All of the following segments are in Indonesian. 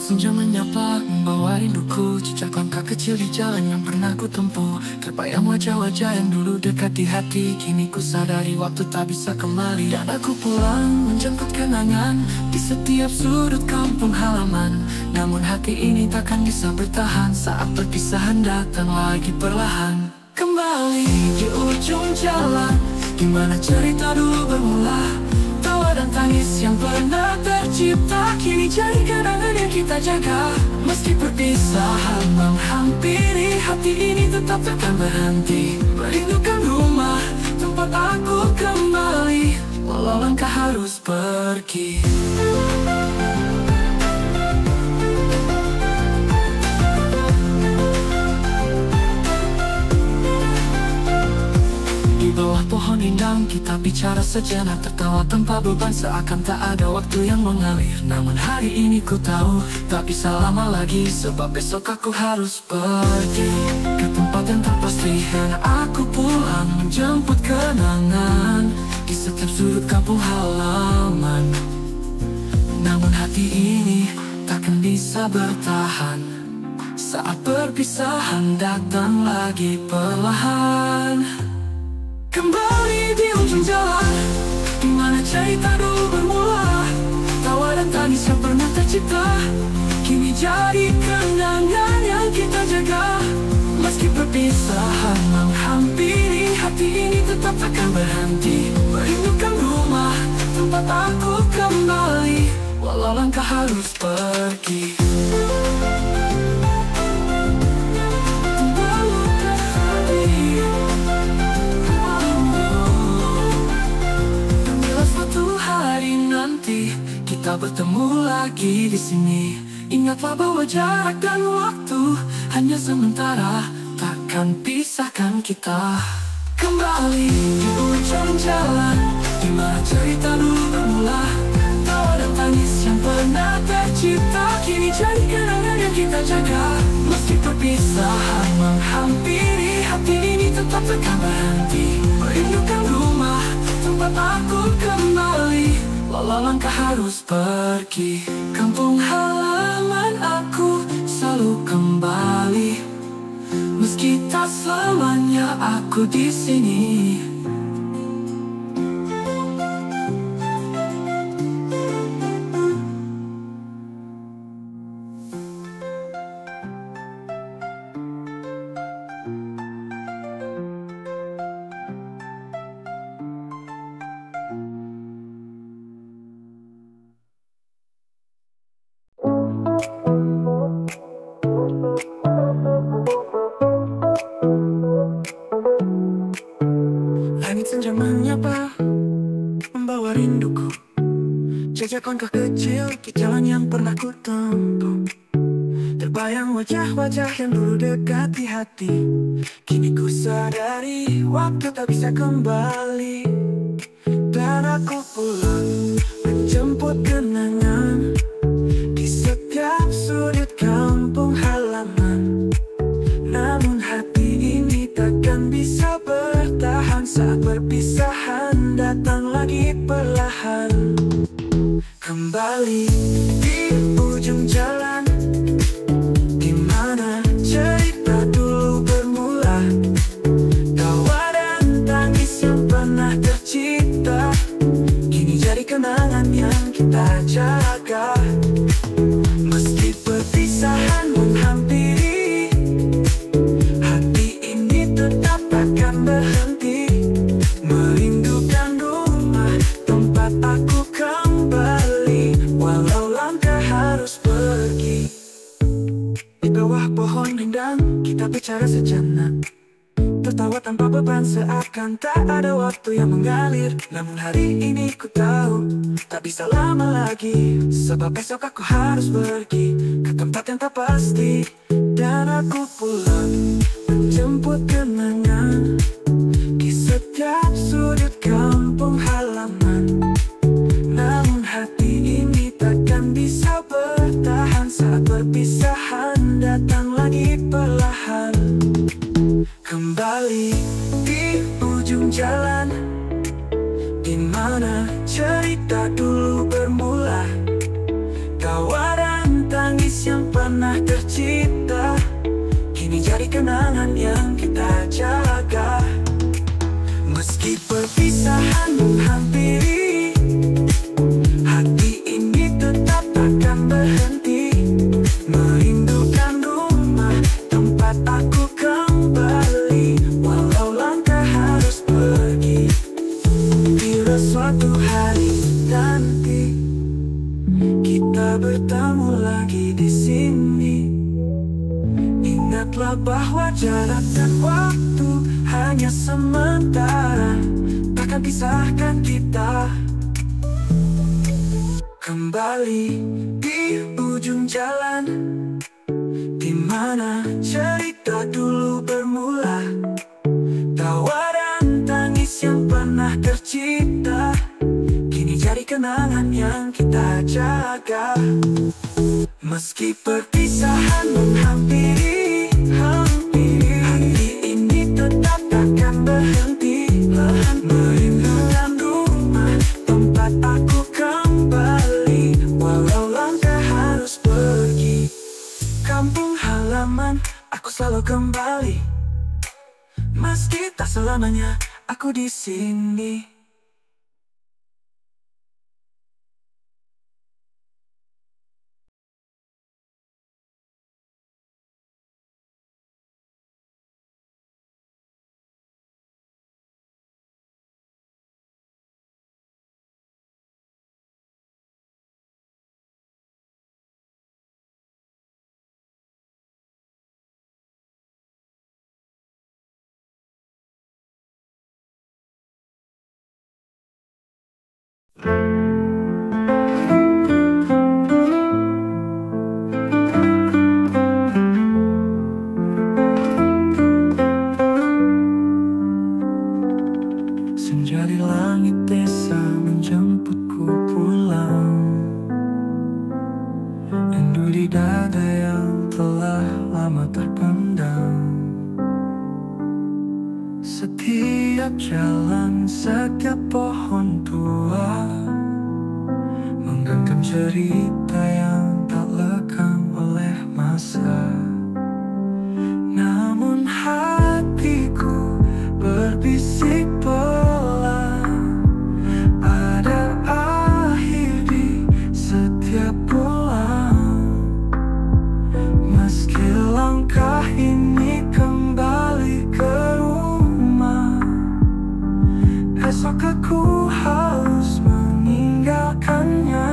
Langit senja menyapa, membawa rinduku. Jejak langkah kecil di jalan yang pernah ku tempuh. Terbayang wajah-wajah yang dulu dekat di hati. Kini ku sadari waktu tak bisa kembali. Dan aku pulang menjemput kenangan di setiap sudut kampung halaman. Namun hati ini takkan bisa bertahan saat perpisahan datang lagi perlahan. Kembali di ujung jalan, gimana cerita dulu bermula. Tawa dan tangis yang pernah tercipta kini jadi kenangan yang kita jaga. Meski perpisahan menghampiri, hati ini tetap takkan berhenti. Merindukan rumah, tempat aku kembali, walau langkah harus pergi. Di bawah pohon rindang kita bicara sejenak, tertawa tanpa beban seakan tak ada waktu yang mengalir. Namun hari ini ku tahu tak bisa lama lagi, sebab besok aku harus pergi ke tempat yang tak pasti. Dan aku pulang menjemput kenangan di setiap sudut kampung halaman. Namun hati ini takkan bisa bertahan saat perpisahan datang lagi perlahan. Kembali di ujung jalan, dimana cerita dulu bermula. Tawa dan tangis yang pernah tercipta kini jadi kenangan yang kita jaga. Meski perpisahan menghampiri, hati ini tetap takkan berhenti. Merindukan rumah, tempat aku kembali, walau langkah harus pergi. Kita bertemu lagi di sini. Ingatlah bahwa jarak dan waktu hanya sementara, takkan pisahkan kita. Kembali di ujung jalan, dimana cerita dulu bermula. Tawa dan tangis yang pernah tercipta kini jadi kenangan yang kita jaga. Meski perpisahan menghampiri, hati ini tetap takkan berhenti. Merindukan rumah, tempat aku kembali, walau langkah harus pergi. Kampung halaman aku selalu kembali, meski tak selamanya aku di sini. Langit senja menyapa, membawa rinduku. Jejak langkah kecil di jalan yang pernah ku tempuh. Terbayang wajah-wajah yang dulu dekat di hati. Kini ku sadari waktu tak bisa kembali. Dan aku pulang menjemput kenangan di setiap sudut kampung halaman. Namun hati ini takkan bisa bertahan saat perpisahan datang lagi perlahan. Kembali di ujung jalan, dimana cerita dulu bermula. Tawa dan tangis yang pernah tercipta kini jadi kenangan yang kita jaga. Meski perpisahan menghampiri, hati ini tetap takkan berhenti. Merindukan rumah, tempat aku kembali, walau langkah harus pergi. Di bawah pohon rindang kita bicara sejenak, tertawa tanpa beban seakan tak ada waktu yang mengalir. Namun hari ini ku tahu tak bisa lama lagi, sebab besok aku harus pergi ke tempat yang tak pasti. Dan aku pulang menjemput kenangan di setiap sudut kampung halaman. Namun hati ini takkan bisa bertahan saat perpisahan datang lagi perlahan. Kembali di ujung jalan, dimana cerita dulu bermula. Tawa dan tangis perpisahan menghampiri, hati ini tetap takkan berhenti. Merindukan rumah tempat aku kembali, walau langkah harus pergi. Bila suatu hari nanti kita bertemu lagi di sini, ingatlah bahwa jarak dan waktu hanya sementara, takkan pisahkan kita. Kembali di ujung jalan, di mana cerita dulu bermula, tawa dan tangis yang pernah tercipta, kini jadi kenangan yang kita jaga. Meski perpisahan menghampiri, hati ini tetap takkan berhenti. Merindukan rumah tempat aku kembali, walau langkah harus pergi. Kampung halaman aku selalu kembali, meski tak selamanya aku di sini. Senja di langit desa menjemputku pulang, rindu di dada yang telah lama terpendam. Setiap jalan, setiap pohon tua menggenggam cerita yang tak lekang oleh masa. Namun hatiku berbisik pelan, ada akhir di setiap pulang. Meski langkah ini kembali ke rumah, esok aku harus meninggalkannya.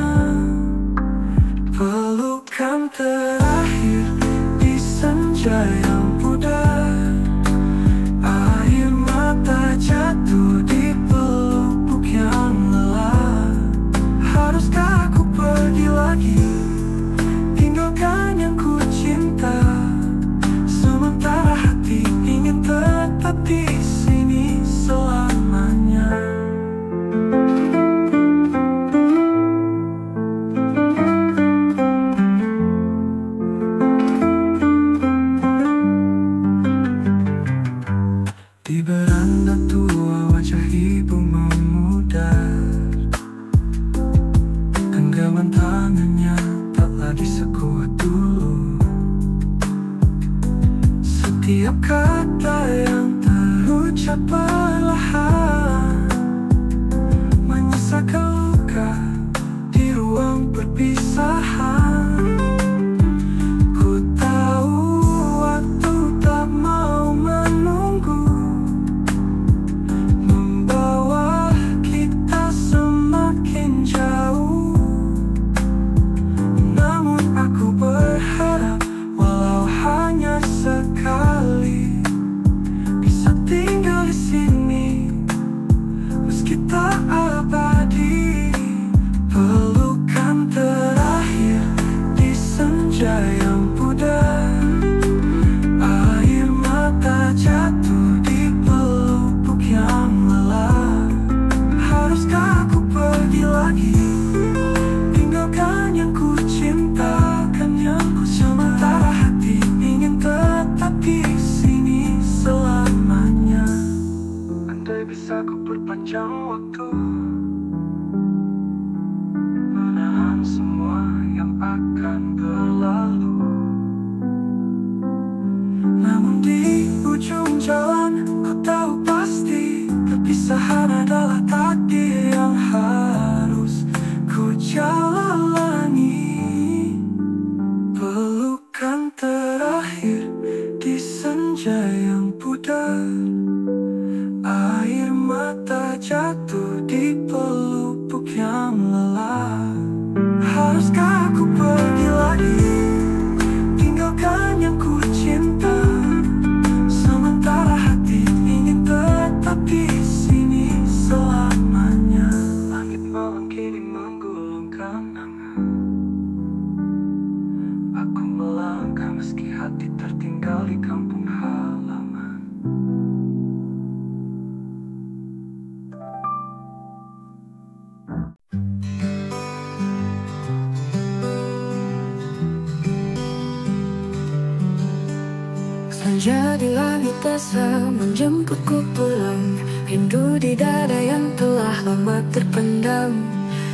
Menjadi langit asa menjemputku pulang, rindu di dada yang telah lama terpendam.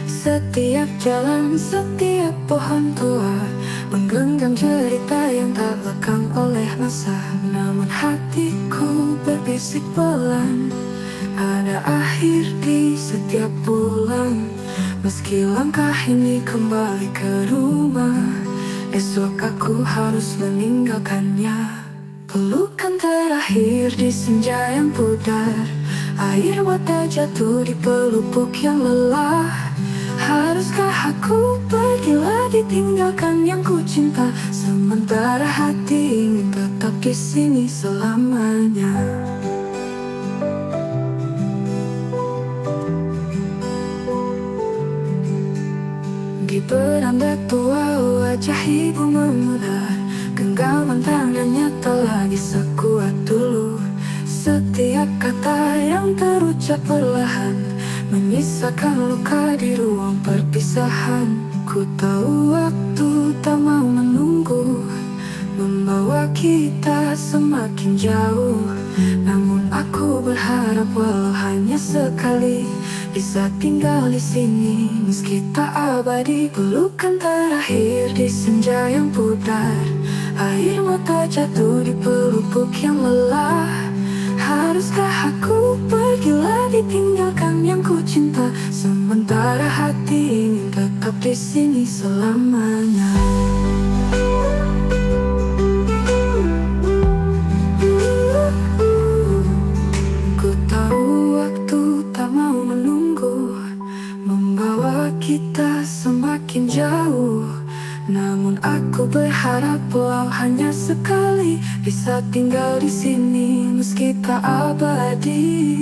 Setiap jalan, setiap pohon tua menggenggam cerita yang tak lekang oleh masa. Namun hatiku berbisik pelan, ada akhir di setiap pulang. Meski langkah ini kembali ke rumah, esok aku harus meninggalkannya. Pelukan terakhir di senja yang pudar, air mata jatuh di pelupuk yang lelah. Haruskah aku pergi lagi tinggalkan yang ku cinta, sementara hati ingin tetap di sini selamanya. Di beranda tua wajah ibu memudar, genggaman tangannya tak lagi sekuat dulu. Setiap kata yang terucap perlahan menyisakan luka di ruang perpisahan. Ku tahu waktu tak mau menunggu, membawa kita semakin jauh. Namun aku berharap walau hanya sekali bisa tinggal di sini, meski tak abadi. Pelukan terakhir di senja yang pudar, air mata jatuh di pelupuk yang lelah. Haruskah aku pergi lagi tinggalkan yang ku cinta, sementara hati ingin tetap di sini selamanya. Ku tahu waktu tak mau menunggu, membawa kita semakin jauh. Namun aku berharap walau hanya sekali bisa tinggal di sini, meski tak abadi.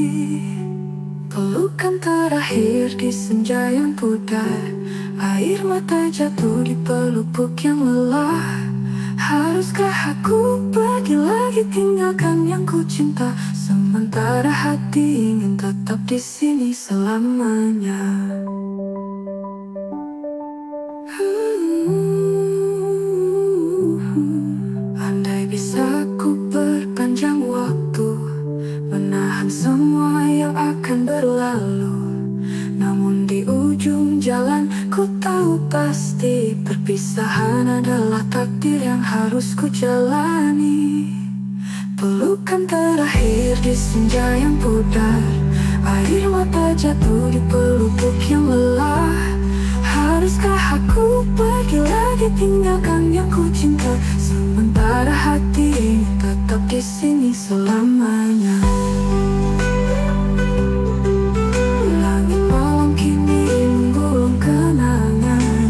Pelukan terakhir di senja yang pudar, air mata jatuh di pelupuk yang lelah. Haruskah aku pergi lagi tinggalkan yang ku cinta, sementara hati ingin tetap di sini selamanya. Andai bisa ku perpanjang waktu, menahan semua yang akan berlalu. Namun di ujung jalan ku tahu pasti perpisahan adalah takdir yang harus ku jalani. Pelukan terakhir di senja yang pudar, air mata jatuh di pelupuk yang lelah. Haruskah aku pergi lagi tinggalkan yang ku cinta, sementara hati ingin tetap di sini selamanya. Langit malam kini menggulung kenangan.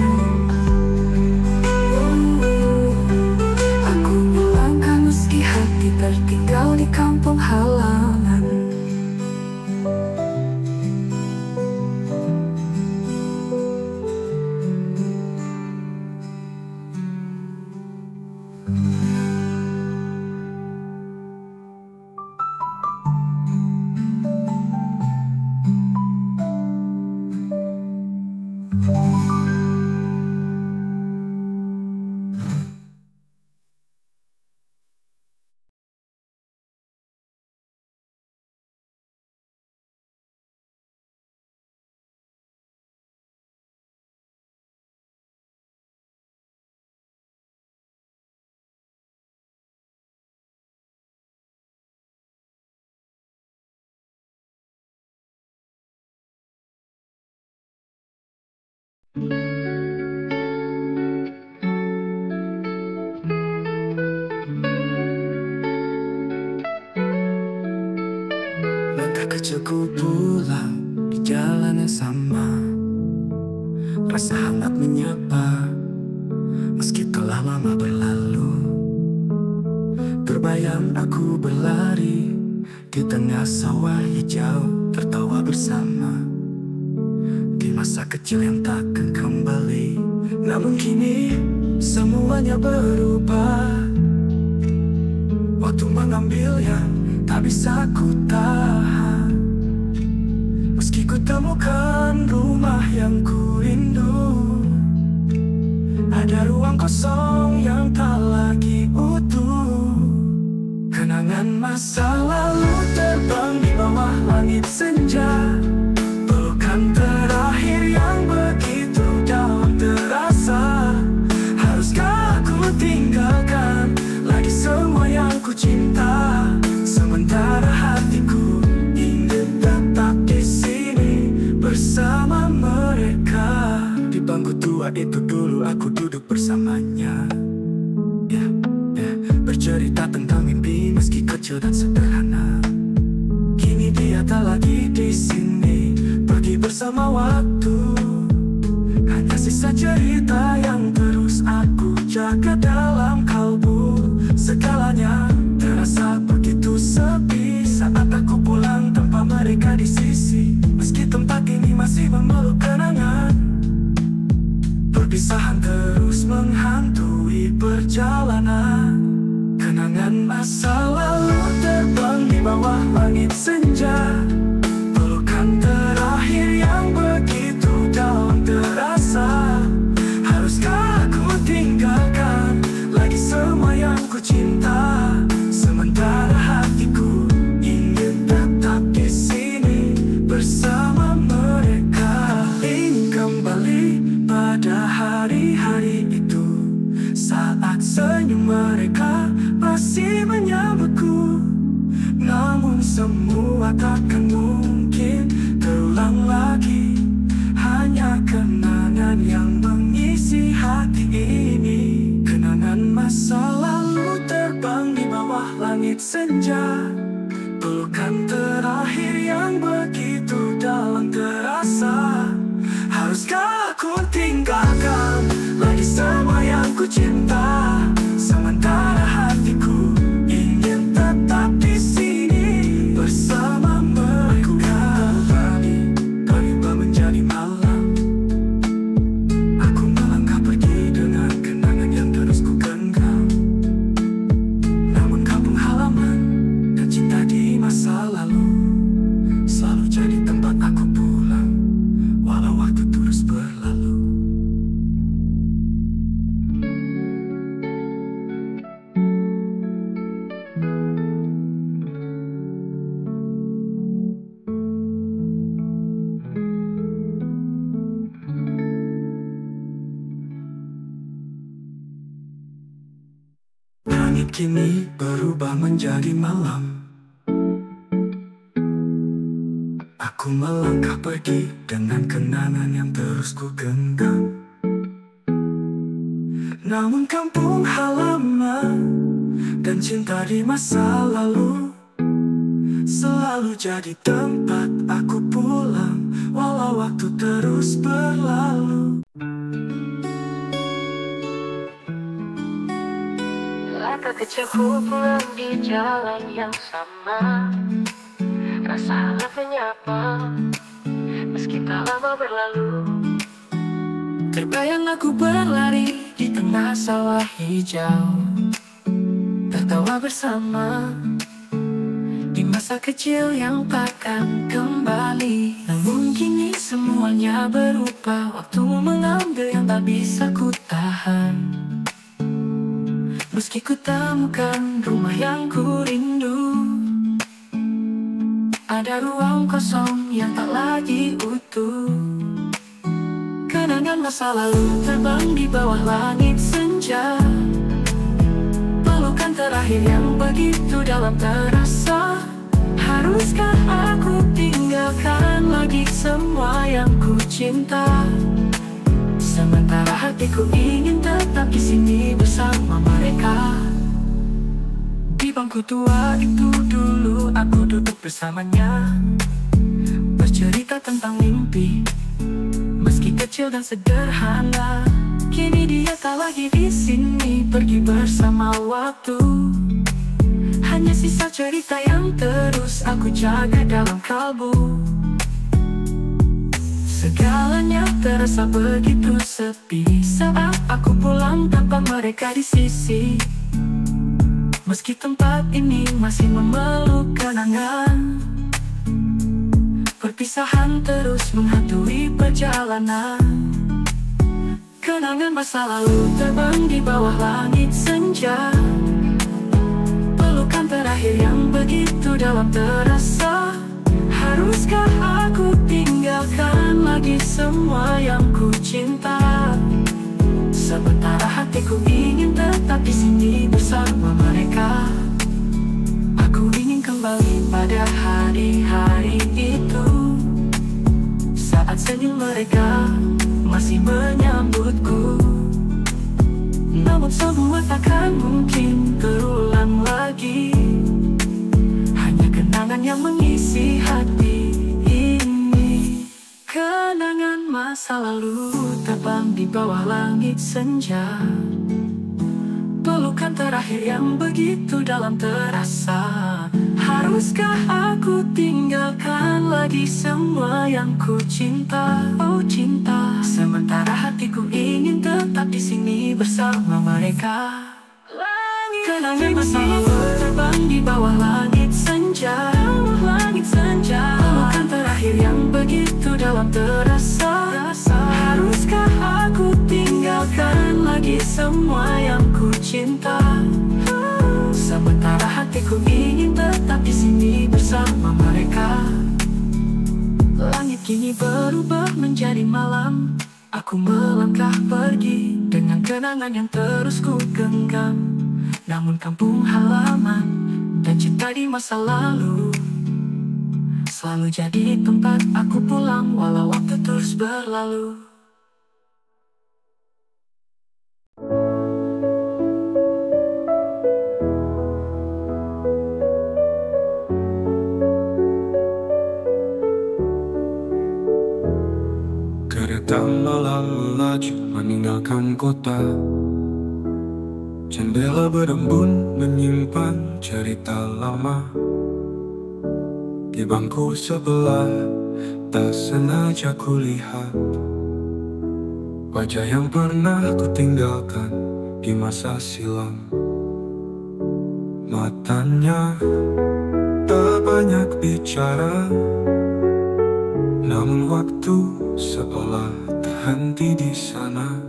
Aku melangkah meski hati tertinggal di kampung halaman. Langkah kecilku pulang di jalan yang sama, rasa hangat menyapa meski telah lama berlalu. Terbayang aku berlari di tengah sawah hijau, tertawa bersama di masa kecil yang takkan kembali. Namun kini semuanya berubah, waktu mengambilnya tak bisa ku tahan. Meski ku temukan rumah yang ku rindu, ada ruang kosong yang tak lagi utuh. Kenangan masa lalu terbang di bawah langit senja. Pelukan terakhir yang begitu dalam terasa. Haruskah aku tinggalkan lagi semua yang ku cinta, sementara hatiku ingin tetap di sini bersama mereka. Di bangku tua itu dulu aku duduk bersamanya, bercerita tentang mimpi meski kecil dan sederhana. Kini dia tak lagi di sini, pergi bersama waktu. Hanya sisa cerita yang terus aku jaga dalam kalbu. Segalanya terasa begitu sepi saat aku pulang tanpa mereka di sisi. Meski tempat ini masih memeluk kenangan, perpisahan terus menghantui perjalanan. Kenangan masa lalu terbang di bawah langit senja. Pelukan terakhir yang begitu dalam terasa. Haruskah aku tinggalkan lagi semua yang ku cinta, sementara hatiku ingin tetap di sini bersama mereka. Ingin kembali pada hari-hari itu, saat senyum mereka masih menyambutku. Namun semua takkan mungkin terulang lagi. Hanya kenangan yang mengisi hati ini. Kenangan masa lalu terbang di bawah langit senja. Pelukan terakhir yang begitu dalam terasa. Haruskah aku tinggalkan lagi semua yang ku cinta, sementara hatiku ingin tetap di sini bersama mereka. Pagi menjadi malam, aku melangkah pergi dengan kenangan yang terus ku genggam. Namun kampung halaman dan cinta di masa lalu selalu jadi tempat aku pulang, walau waktu terus berlalu. Langit kini berubah menjadi malam. Aku melangkah pergi dengan kenangan yang terus ku genggam. Namun kampung halaman dan cinta di masa lalu selalu jadi tempat aku pulang, walau waktu terus berlalu. Langkah kecilku pulang di jalan yang sama, rasa hangat menyapa meski tak lama berlalu. Terbayang aku berlari di tengah sawah hijau, tertawa bersama di masa kecil yang takkan kembali. Namun kini semuanya berubah, waktumu mengambil yang tak bisa ku tahan. Meski ku temukan rumah yang ku rindu, ada ruang kosong yang tak lagi utuh. Kenangan masa lalu terbang di bawah langit senja. Pelukan terakhir yang begitu dalam terasa. Haruskah aku tinggalkan lagi semua yang ku cinta, sementara hatiku ingin tetap di sini bersama mereka. Di bangku tua itu dulu aku duduk bersamanya, bercerita tentang mimpi meski kecil dan sederhana. Kini dia tak lagi di sini, pergi bersama waktu. Hanya sisa cerita yang terus aku jaga dalam kalbu. Segalanya terasa begitu sepi saat aku pulang tanpa mereka di sisi. Meski tempat ini masih memeluk kenangan, perpisahan terus menghantui perjalanan. Kenangan masa lalu terbang di bawah langit senja. Pelukan terakhir yang begitu dalam terasa. Haruskah aku tinggalkan lagi semua yang ku cinta? Sementara hatiku ingin tetap di sini bersama mereka. Aku ingin kembali pada hari-hari itu, saat senyum mereka masih menyambutku. Namun semua takkan mungkin terulang lagi, hanya kenangan yang mengisi hati ini. Kenangan masa lalu terbang di bawah langit senja. Pelukan terakhir yang begitu dalam terasa. Haruskah aku tinggalkan lagi semua yang ku cinta? Oh cinta. Sementara hatiku ingin tetap di sini bersama mereka. Kenangan masa lalu terbang di bawah langit senja. Pelukan terakhir yang begitu dalam terasa. Haruskah aku tinggalkan lagi semua yang ku cinta? Sementara hatiku ingin tetap di sini bersama mereka. Langit kini berubah menjadi malam. Aku melangkah pergi dengan kenangan yang terus ku genggam. Namun kampung halaman dan cinta di masa lalu selalu jadi tempat aku pulang walau waktu terus berlalu. Kereta malam melaju meninggalkan kota. Jendela berembun menyimpan cerita lama. Di bangku sebelah tak sengaja kulihat wajah yang pernah kutinggalkan di masa silam. Matanya tak banyak bicara, namun waktu seolah terhenti di sana.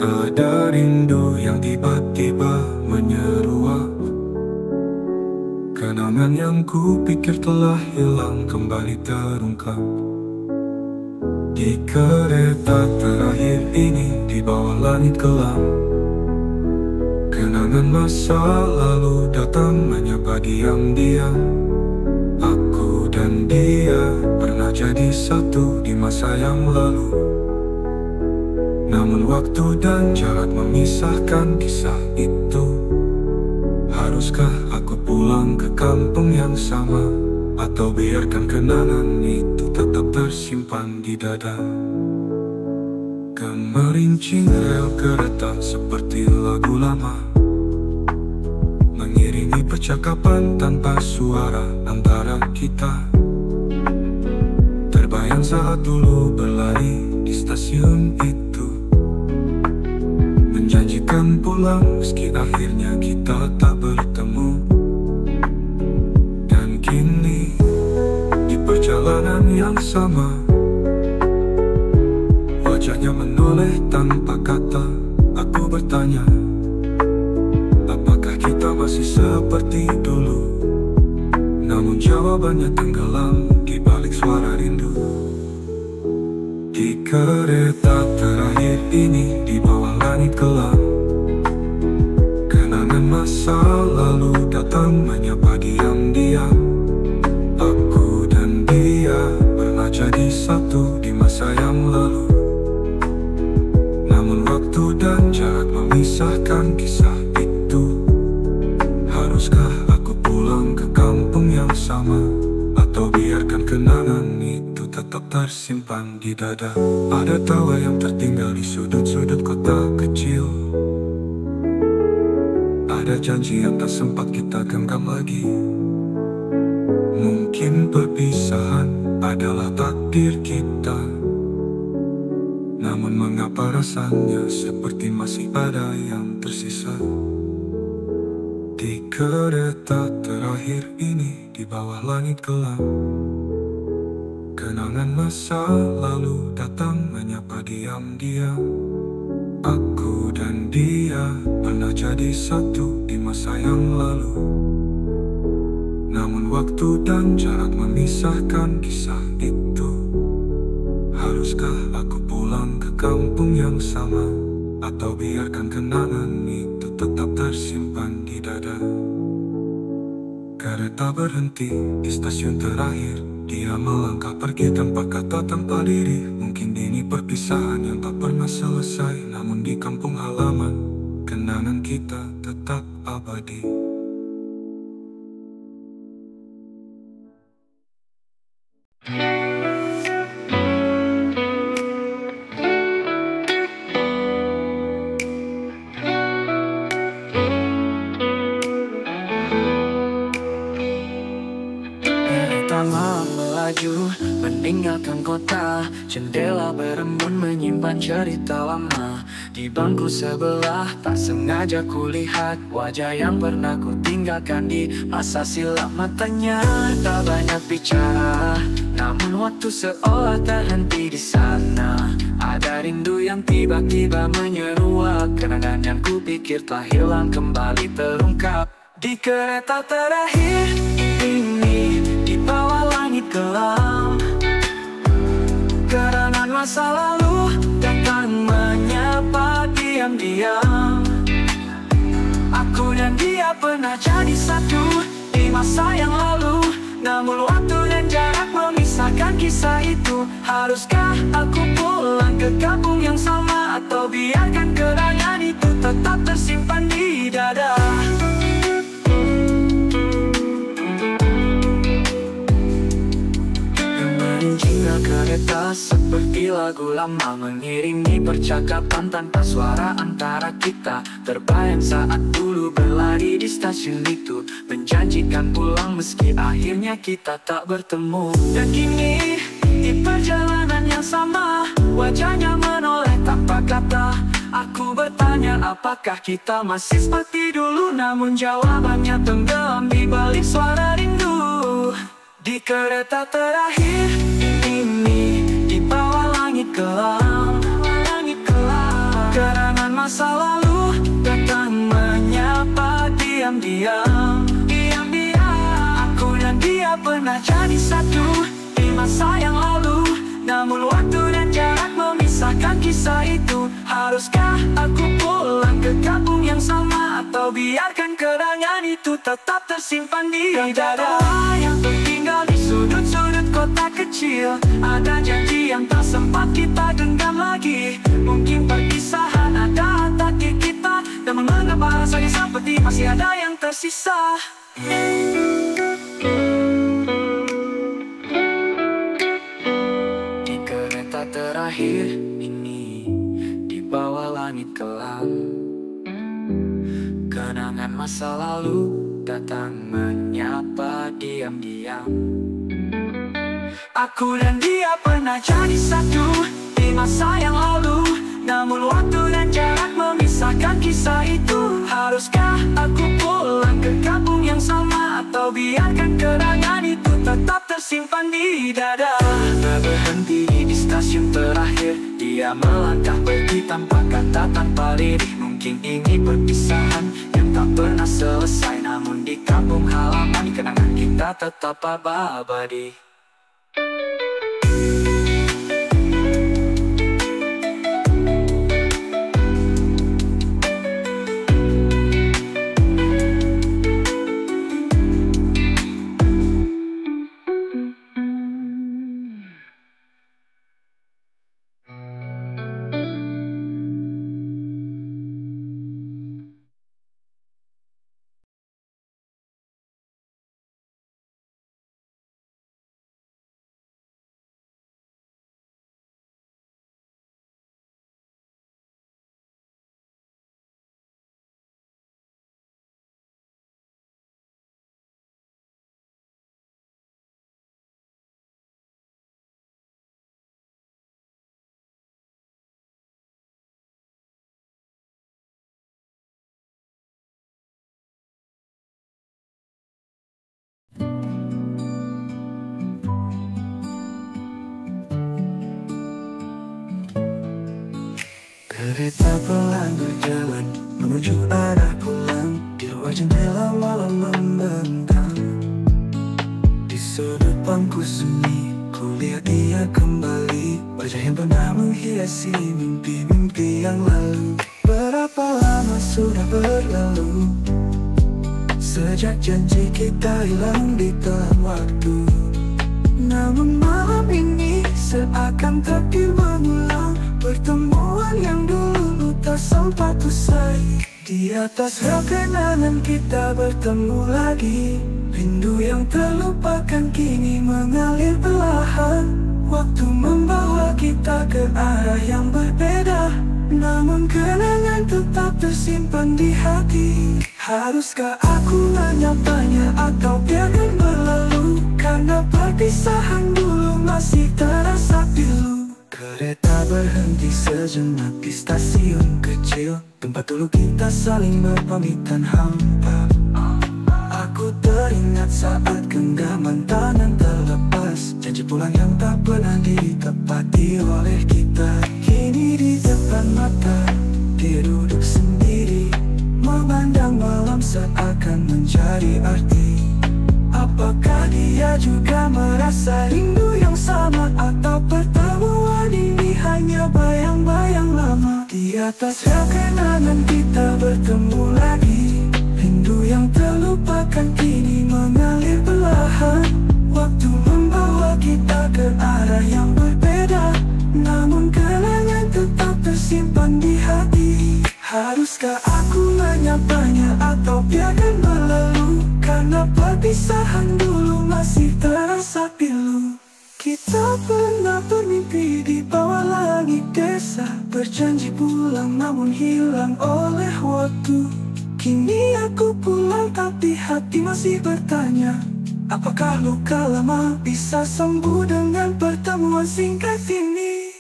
Ada rindu yang tiba-tiba menyeruak. Kenangan yang ku pikir telah hilang kembali terungkap. Di kereta terakhir ini di bawah langit kelam. Kenangan masa lalu datang menyapa diam-diam. Aku dan dia pernah jadi satu di masa yang lalu. Namun waktu dan jarak memisahkan kisah itu. Haruskah aku pulang ke kampung yang sama, atau biarkan kenangan itu tetap tersimpan di dada? Gemerincing rel kereta seperti lagu lama, mengiringi percakapan tanpa suara antara kita. Terbayang saat dulu berlari di stasiun itu, menjanjikan pulang meski akhirnya kita tak bertemu. Dan kini di perjalanan yang sama, wajahnya menoleh tanpa kata. Aku bertanya, apakah kita masih seperti dulu? Namun jawabannya tenggelam di balik suara rindu. Di kereta terakhir ini di bawah langit kelam, kenangan masa lalu datang menyapa diam-diam. Aku dan dia pernah jadi satu di masa yang lalu. Namun waktu dan jarak memisahkan kisah itu. Haruskah aku pulang ke kampung yang sama, atau biarkan kenangan itu tetap tersimpan di dada? Ada tawa yang tertinggal di sudut-sudut kota kecil. Ada janji yang tak sempat kita genggam lagi. Mungkin perpisahan adalah takdir kita. Namun mengapa rasanya seperti masih ada yang tersisa? Di kereta terakhir ini di bawah langit kelam, kenangan masa lalu datang menyapa diam-diam. Aku dan dia pernah jadi satu di masa yang lalu. Namun waktu dan jarak memisahkan kisah itu. Haruskah aku pulang ke kampung yang sama, atau biarkan kenangan itu tetap tersimpan di dada? Kereta berhenti di stasiun terakhir. Dia melangkah pergi tanpa kata, tanpa diri. Mungkin ini perpisahan yang tak pernah selesai. Namun di kampung halaman, kenangan kita tetap abadi. Kereta melaju meninggalkan kota, jendela berembun menyimpan cerita lama. Di bangku sebelah tak sengaja kulihat wajah yang pernah ku tinggalkan di masa silam. Matanya tak banyak bicara, namun waktu seolah terhenti di sana. Ada rindu yang tiba-tiba menyeruak, kenangan yang ku pikir telah hilang kembali terungkap. Di kereta terakhir ini, di bawah langit gelap, kenangan masa lalu datang menyapa diam-diam. Aku dan dia pernah jadi satu di masa yang lalu. Namun waktu dan jarak memisahkan kisah itu. Haruskah aku pulang ke kampung yang sama, atau biarkan kenangan itu tetap tersimpan di dada? Jika kereta seperti lagu lama, mengiringi percakapan tanpa suara antara kita. Terbayang saat dulu berlari di stasiun itu, menjanjikan pulang meski akhirnya kita tak bertemu. Dan kini di perjalanan yang sama, wajahnya menoleh tanpa kata. Aku bertanya apakah kita masih seperti dulu, namun jawabannya tenggelam di balik suara rindu. Di kereta terakhir ini, di bawah langit gelap, kenangan masa lalu datang menyapa diam-diam. Aku dan dia pernah jadi satu di masa yang lalu. Namun waktu dan jarak memisahkan kisah itu. Haruskah aku pulang ke kampung yang sama, atau biarkan kenangan itu tetap tersimpan di dada? Yang tertinggal di sudut-sudut kota kecil, ada janji yang tak sempat kita genggam lagi. Mungkin perpisahan ada takdir kita, dan mengapa rasanya seperti masih ada yang tersisa. Di kereta terakhir ini, di bawah langit gelap, kenangan masa lalu datang menyapa diam-diam. Aku dan dia pernah jadi satu di masa yang lalu. Namun waktu dan jarak memisahkan kisah itu. Haruskah aku pulang ke kampung yang sama, atau biarkan kenangan itu tetap tersimpan di dada? Berhenti di stasiun terakhir, dia melangkah pergi tanpa kata, tanpa lirih. Mungkin ini perpisahan yang tak pernah selesai. Namun di kampung halaman, kenangan kita tetap abadi. Kereta pelan berjalan menuju arah pulang. Di luar jendela malam membentang. Di sudut bangku sunyi ku lihat dia kembali. Wajah yang pernah menghiasi mimpi-mimpi yang lalu. Berapa lama sudah berlalu sejak janji kita hilang di telan waktu. Namun malam ini seakan takdir mengulang pertemuan yang dulu tak sempat usai. Di atas rel kenangan kita bertemu lagi. Rindu yang terlupakan kini mengalir perlahan. Waktu membawa kita ke arah yang berbeda, namun kenangan tetap tersimpan di hati. Haruskah aku menyapanya atau biarkan berlalu? Karena perpisahan dulu masih terasa pilu. Kereta berhenti sejenak di stasiun kecil, tempat dulu kita saling berpamitan hampa. Aku teringat saat genggaman tangan terlepas, janji pulang yang tak pernah ditepati oleh kita. Kini di depan mata dia duduk sendiri, memandang malam seakan mencari arti. Apakah dia juga merasa rindu yang sama, atau pertemuan ini hanya bayang-bayang lama? Di atas rel kenangan kita bertemu lagi. Rindu yang terlupakan kini mengalir perlahan. Waktu membawa kita ke arah yang berbeda, namun kenangan tetap tersimpan di hati. Haruskah aku menyapanya atau biarkan berlalu? Karena perpisahan dulu masih terasa pilu. Kita pernah bermimpi di bawah langit desa, berjanji pulang namun hilang oleh waktu. Kini aku pulang tapi hati masih bertanya, apakah luka lama bisa sembuh dengan pertemuan singkat ini?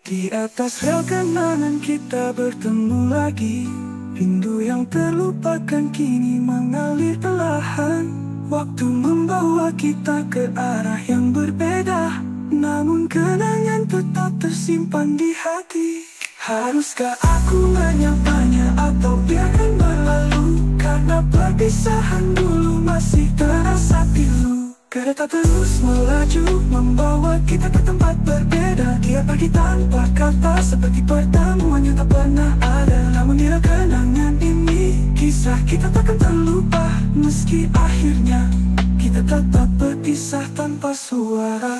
Di atas rel kenangan kita bertemu lagi. Rindu yang terlupakan kini mengalir perlahan. Waktu membawa kita ke arah yang berbeda, namun kenangan tetap tersimpan di hati. Haruskah aku menyapanya atau biarkan berlalu? Karena perpisahan dulu masih terasa pilu. Kereta terus melaju membawa kita ke tempat berbeda. Dia pergi tanpa kata seperti pertemuan yang tak pernah ada. Namun di kenangan ini kisah kita takkan terlupa. Meski akhirnya kita tetap berpisah tanpa suara.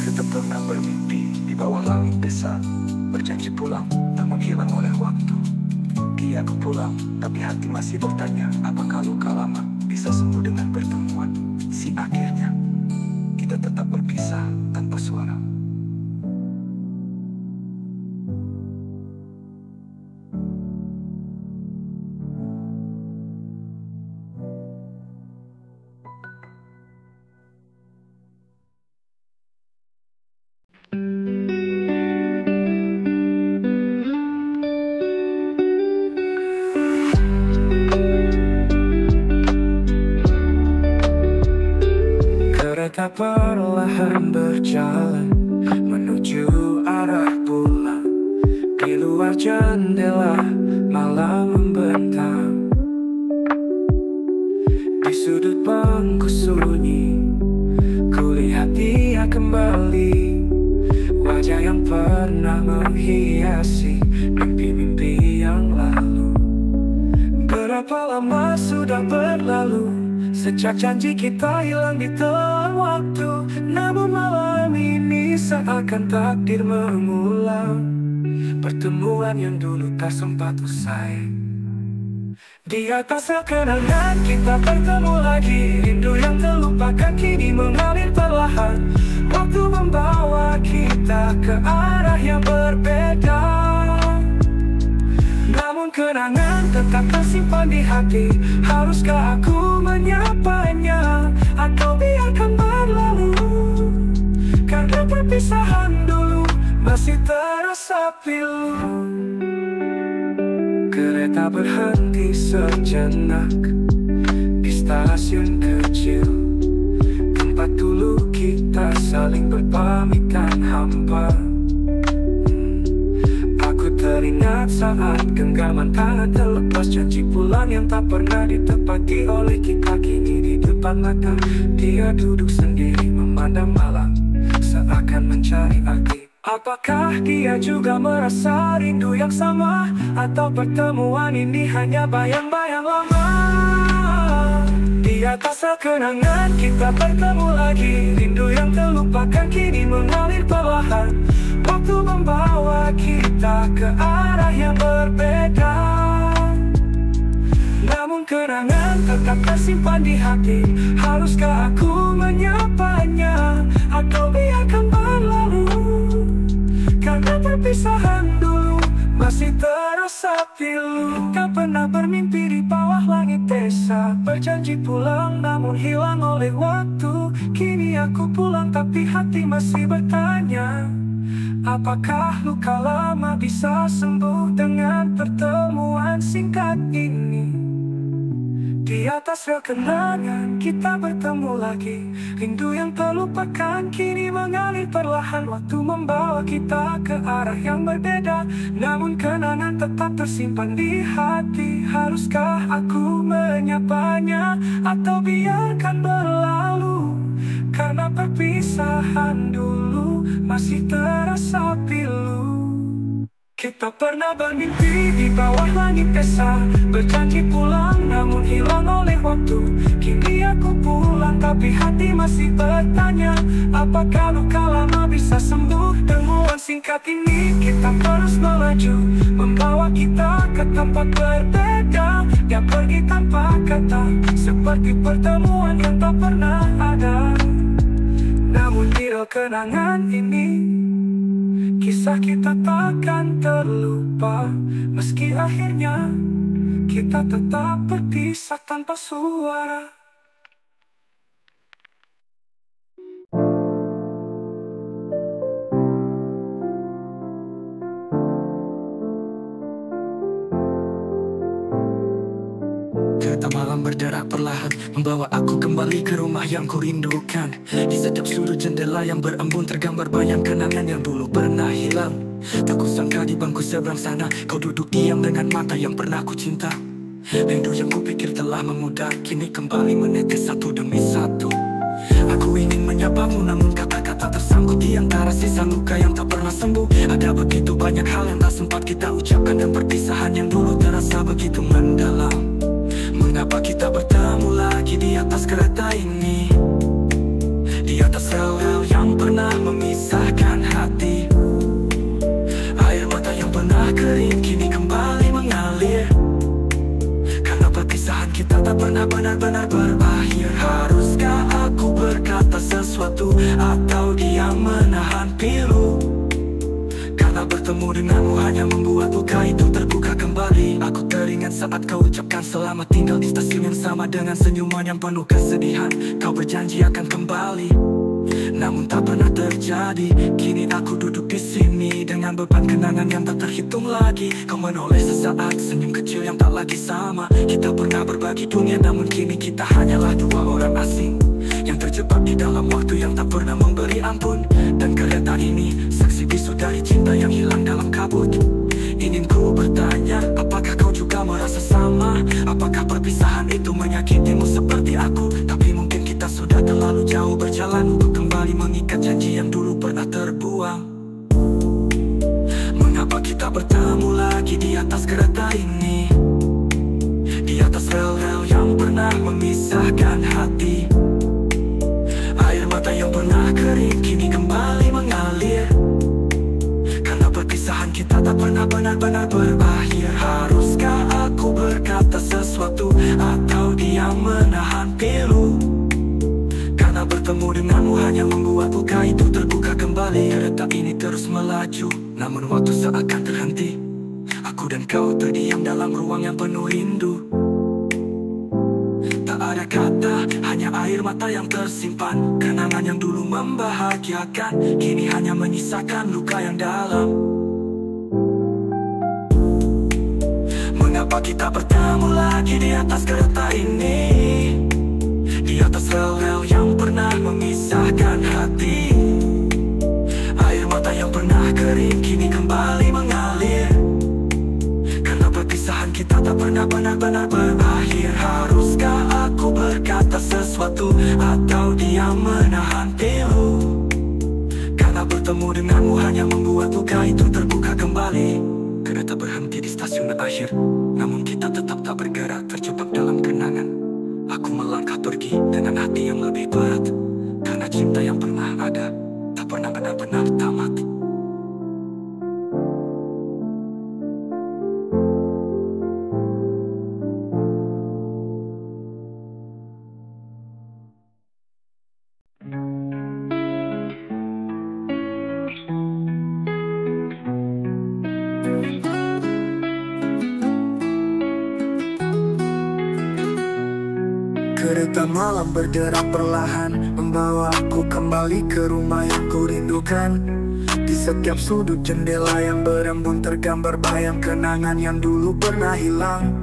Kita pernah bermimpi di bawah langit desa, berjanji pulang namun hilang oleh waktu. Kini aku pulang tapi hati masih bertanya, apakah luka lama bisa sembuh dengan pertemuan si akhirnya kita tetap berpisah tanpa suara. Kereta perlahan berjalan menuju arah pulang. Di luar jendela malam membentang. Di sudut bangku sunyi kulihat dia kembali. Wajah yang pernah menghiasi mimpi-mimpi yang lalu. Berapa lama sudah berlalu sejak janji kita hilang di telan waktu. Namun malam ini seakan takdir mengulang pertemuan yang dulu tak sempat usai. Di atas rel kenangan kita bertemu lagi. Rindu yang terlupakan kini mengalir perlahan. Waktu membawa kita ke arah yang berbeda, namun kenangan tetap tersimpan di hati. Haruskah aku menyapanya atau biarkan berlalu? Karena perpisahan dulu masih terasa pilu. Kereta berhenti sejenak di stasiun kecil, saat genggaman tangan terlepas, janji pulang yang tak pernah ditepati oleh kita. Kini di depan mata dia duduk sendiri memandang malam, seakan mencari arti. Apakah dia juga merasa rindu yang sama, atau pertemuan ini hanya bayang-bayang lama? Di atas kenangan kita bertemu lagi, rindu yang terlupakan kini mengalir perlahan. Waktu membawa kita ke arah yang berbeda, namun kenangan tetap tersimpan di hati. Haruskah aku menyapanya, atau biarkan berlalu? Karena perpisahan dulu masih terasa pilu. Tak pernah bermimpi di bawah langit desa, berjanji pulang namun hilang oleh waktu. Kini aku pulang tapi hati masih bertanya, apakah luka lama bisa sembuh dengan pertemuan singkat ini? Di atas rel kenangan kita bertemu lagi, rindu yang terlupakan kini mengalir perlahan. Waktu membawa kita ke arah yang berbeda, namun kenangan tetap tersimpan di hati. Haruskah aku menyapanya, atau biarkan berlalu? Karena perpisahan dulu masih terasa pilu. Kita pernah bermimpi di bawah langit desa, berjanji pulang namun hilang oleh waktu. Kini aku pulang tapi hati masih bertanya, apakah luka lama bisa sembuh? Temuan singkat ini kita terus melaju, membawa kita ke tempat berbeda. Dia pergi tanpa kata, seperti pertemuan yang tak pernah ada. Namun di rel kenangan ini, kisah kita takkan terlupa. Meski akhirnya kita tetap berpisah tanpa suara. Kereta malam berderak perlahan, membawa aku kembali ke rumah yang ku rindukan. Di setiap sudut jendela yang berembun tergambar banyak kenangan yang dulu pernah hilang. Tak kusangka di bangku seberang sana kau duduk diam dengan mata yang pernah ku cinta. Rindu yang kupikir telah memudar kini kembali menetes satu demi satu. Aku ingin menyapamu namun kata-kata tersangkut di antara sisa luka yang tak pernah sembuh. Ada begitu banyak hal yang tak sempat kita ucapkan, dan perpisahan yang dulu terasa begitu mendalam. Mengapa kita bertemu lagi di atas kereta ini, di atas rel-rel yang pernah memisahkan hati. Air mata yang pernah kering kini kembali mengalir, karena perpisahan kita tak pernah benar-benar berakhir. Haruskah aku berkata sesuatu, atau diam menahan pilu? Karena bertemu denganmu hanya membuat luka itu terbuka kembali. Aku teringat saat kau ucapkan selamat tinggal di stasiun yang sama, dengan senyuman yang penuh kesedihan. Kau berjanji akan kembali, namun tak pernah terjadi. Kini aku duduk di sini dengan beban kenangan yang tak terhitung lagi. Kau menoleh sesaat, senyum kecil yang tak lagi sama. Kita pernah berbagi dunia, namun kini kita hanyalah dua orang asing yang terjebak di dalam waktu yang tak pernah memberi ampun. Dan kereta ini saksi bisu dari cinta yang hilang dalam kabut. Ingin ku bertanya, apakah kau juga merasa sama? Apakah perpisahan itu menyakitimu seperti aku? Tapi mungkin kita sudah terlalu jauh berjalan untuk kembali mengikat janji yang dulu pernah terbuang. Mengapa kita bertemu lagi di atas kereta ini, di atas rel-rel yang pernah memisahkan hati. Air mata yang pernah kering kini kembali mengalir, karena perpisahan kita tak pernah benar-benar berakhir. Haruskah aku berkata sesuatu, atau diam menahan pilu? Karena bertemu denganmu hanya membuat luka itu terbuka kembali. Kereta ini terus melaju, namun waktu seakan terhenti. Aku dan kau terdiam dalam ruang yang penuh rindu. Tak ada kata, hanya air mata yang tersimpan. Kenangan yang dulu membahagiakan kini hanya menyisakan luka yang dalam. Mengapa kita bertemu lagi di atas kereta ini, di atas rel-rel yang pernah memisahkan hati. Air mata yang pernah kering kini kembali mengalir, berakhir, namun kita tetap tak bergerak, terjebak dalam kenangan. Aku melangkah pergi dengan hati yang lebih berat, karena cinta yang pernah ada tak pernah benar-benar tamat. Kereta malam berderak perlahan, membawa aku kembali ke rumah yang ku rindukan. Di setiap sudut jendela yang berembun tergambar bayang kenangan yang dulu pernah hilang.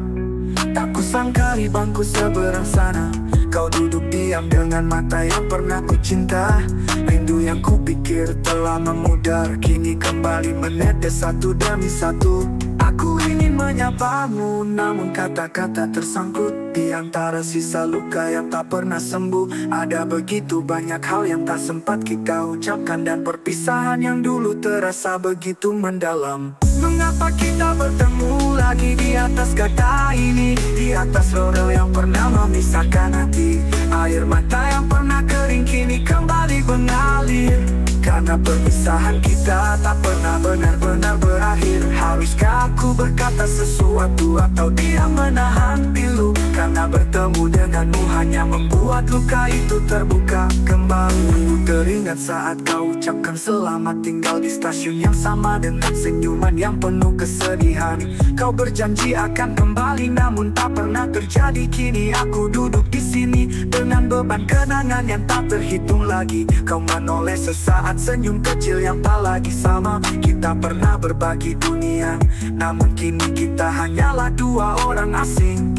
Tak kusangka di bangku seberang sana kau duduk diam dengan mata yang pernah ku cinta. Rindu yang kupikir telah memudar kini kembali menetes satu demi satu. Aku ingin menyapamu, namun kata-kata tersangkut di antara sisa luka yang tak pernah sembuh. Ada begitu banyak hal yang tak sempat kita ucapkan, dan perpisahan yang dulu terasa begitu mendalam. Mengapa kita bertemu lagi di atas kata ini, di atas rel yang pernah memisahkan hati. Air mata yang pernah kering kini kembali mengalir, karena perpisahan kita tak pernah benar-benar berakhir. Haruskah aku berkata sesuatu atau diam menahan pilu, karena bertemu denganmu hanya membuat luka itu terbuka kembali. Teringat saat kau ucapkan selamat tinggal di stasiun yang sama dengan senyuman yang penuh kesedihan. Kau berjanji akan kembali namun tak pernah terjadi. Kini aku duduk di sini dengan beban kenangan yang tak terhitung lagi. Kau menoleh sesaat, senyum kecil yang tak lagi sama. Kita pernah berbagi dunia, namun kini kita hanyalah dua orang asing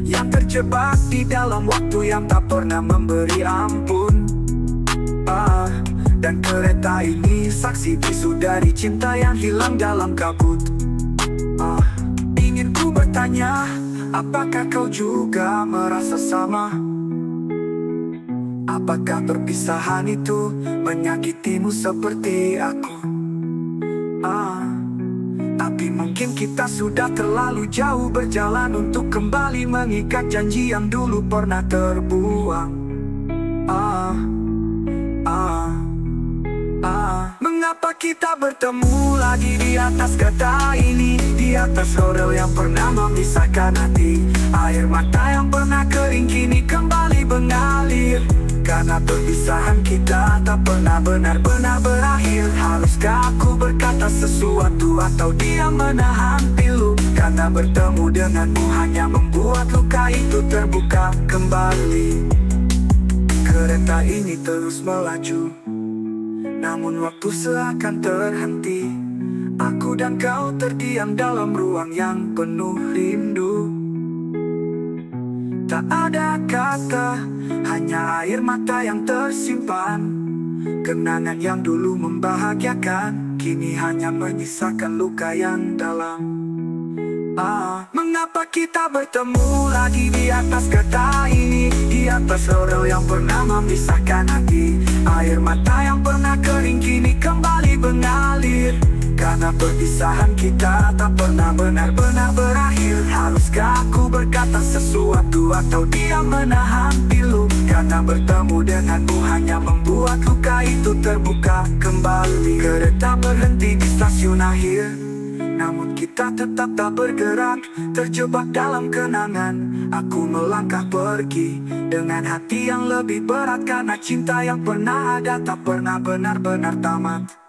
yang terjebak di dalam waktu yang tak pernah memberi ampun. Dan kereta ini saksi bisu dari cinta yang hilang dalam kabut. Ingin ku bertanya, apakah kau juga merasa sama? Apakah perpisahan itu menyakitimu seperti aku? Tapi mungkin kita sudah terlalu jauh berjalan untuk kembali mengikat janji yang dulu pernah terbuang. Mengapa kita bertemu lagi di atas kata ini, di atas rel yang pernah memisahkan hati. Air mata yang pernah kering kini kembali mengalir, karena perpisahan kita tak pernah benar-benar berakhir. Haruskah aku berkata sesuatu atau diam menahan pilu, karena bertemu denganmu hanya membuat luka itu terbuka kembali. Kereta ini terus melaju, namun waktu seakan terhenti. Aku dan kau terdiam dalam ruang yang penuh rindu. Tak ada kata, hanya air mata yang tersimpan. Kenangan yang dulu membahagiakan kini hanya menyisakan luka yang dalam. Mengapa kita bertemu lagi di atas kata ini, di atas rel yang pernah memisahkan hati. Air mata yang pernah kering kini kembali mengalir, karena perpisahan kita tak pernah benar-benar berakhir. Haruskah aku berkata sesuatu atau diam menahan pilu, karena bertemu denganmu hanya membuat luka itu terbuka kembali. Kereta berhenti di stasiun akhir, namun kita tetap tak bergerak, terjebak dalam kenangan. Aku melangkah pergi dengan hati yang lebih berat, karena cinta yang pernah ada tak pernah benar-benar tamat.